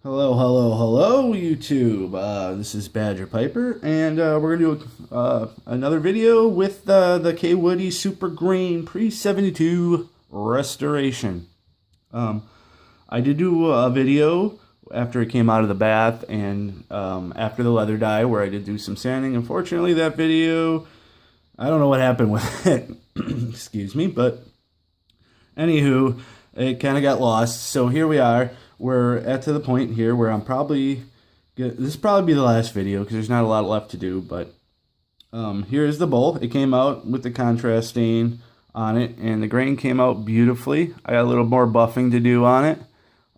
Hello, hello, hello, YouTube. This is Badger Piper, and we're going to do another video with the Kaywoodie Super Green Pre-72 Restoration. I did do a video after it came out of the bath and after the leather dye where I did do some sanding. Unfortunately, that video, I don't know what happened with it. Excuse me, but anywho, it kind of got lost. So here we are. We're to the point here where I'm probably this will probably be the last video because there's not a lot left to do. But here's the bowl. It came out with the contrast stain on it, and the grain came out beautifully. I got a little more buffing to do on it,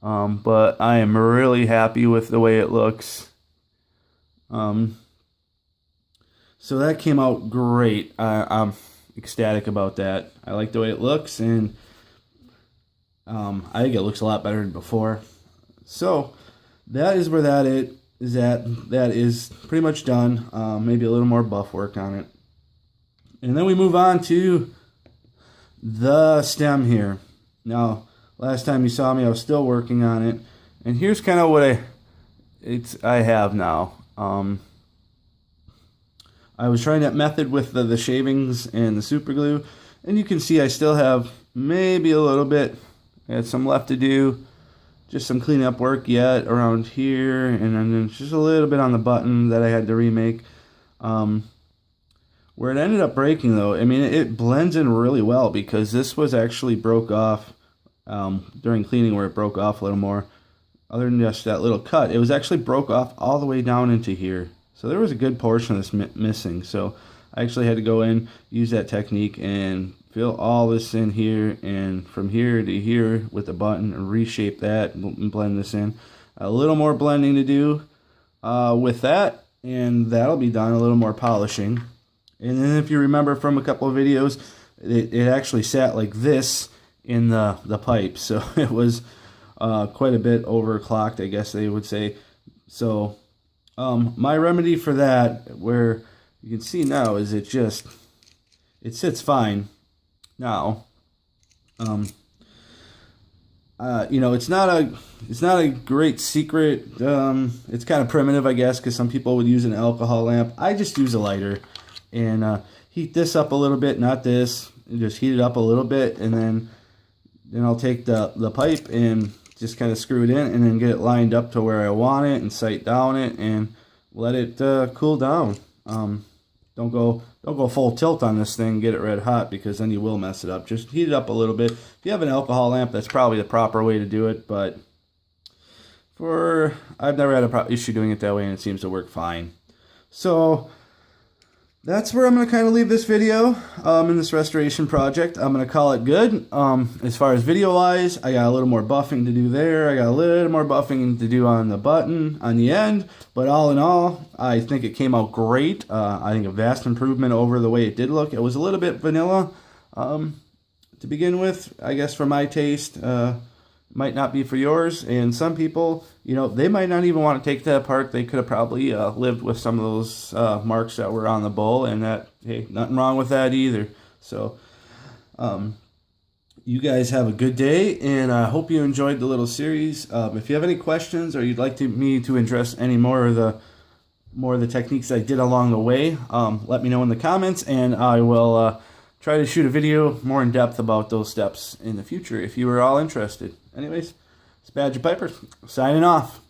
but I am really happy with the way it looks. So that came out great. I'm ecstatic about that. I like the way it looks, and I think it looks a lot better than before. So that is where that is at. That is pretty much done. Maybe a little more buff work on it. And then we move on to the stem here. Now, last time you saw me, I was still working on it. And here's kind of what I have now. I was trying that method with the shavings and the super glue. And you can see I still have maybe a little bit. I had some left to do, just some cleanup work yet around here, and then just a little bit on the button that I had to remake. Where it ended up breaking, though, I mean, it blends in really well because this was actually broke off during cleaning, where it broke off a little more. Other than just that little cut, it was actually broke off all the way down into here. So there was a good portion of this missing. So I actually had to go in, use that technique, and fill all this in here, and from here to here with the button, and reshape that and blend this in. A little more blending to do with that, and that'll be done. A little more polishing. And then if you remember from a couple of videos, it actually sat like this in the pipe, so it was quite a bit overclocked, I guess they would say. So my remedy for that, where you can see now, is it sits fine. Now, you know, it's not a great secret. It's kind of primitive, I guess, because some people would use an alcohol lamp. I just use a lighter and heat this up a little bit, not this. Just heat it up a little bit, and then I'll take the pipe and just kind of screw it in, and then get it lined up to where I want it, and sight down it, and let it cool down. Don't go full tilt on this thing, get it red hot, because then you will mess it up. Just heat it up a little bit. If you have an alcohol lamp, that's probably the proper way to do it, but I've never had a issue doing it that way, and it seems to work fine. So that's where I'm going to kind of leave this video in this restoration project. I'm going to call it good. As far as video-wise, I got a little more buffing to do there. I got a little more buffing to do on the button on the end. But all in all, I think it came out great. I think a vast improvement over the way it did look. It was a little bit vanilla to begin with, I guess, for my taste. Might not be for yours, and some people, you know, they might not even want to take that apart. They could have probably lived with some of those marks that were on the bowl, and that, hey, nothing wrong with that either. So you guys have a good day, and I hope you enjoyed the little series. If you have any questions, or you'd like me to address any more of the techniques I did along the way, let me know in the comments, and I will try to shoot a video more in depth about those steps in the future if you were all interested. Anyways, it's Badger Piper signing off.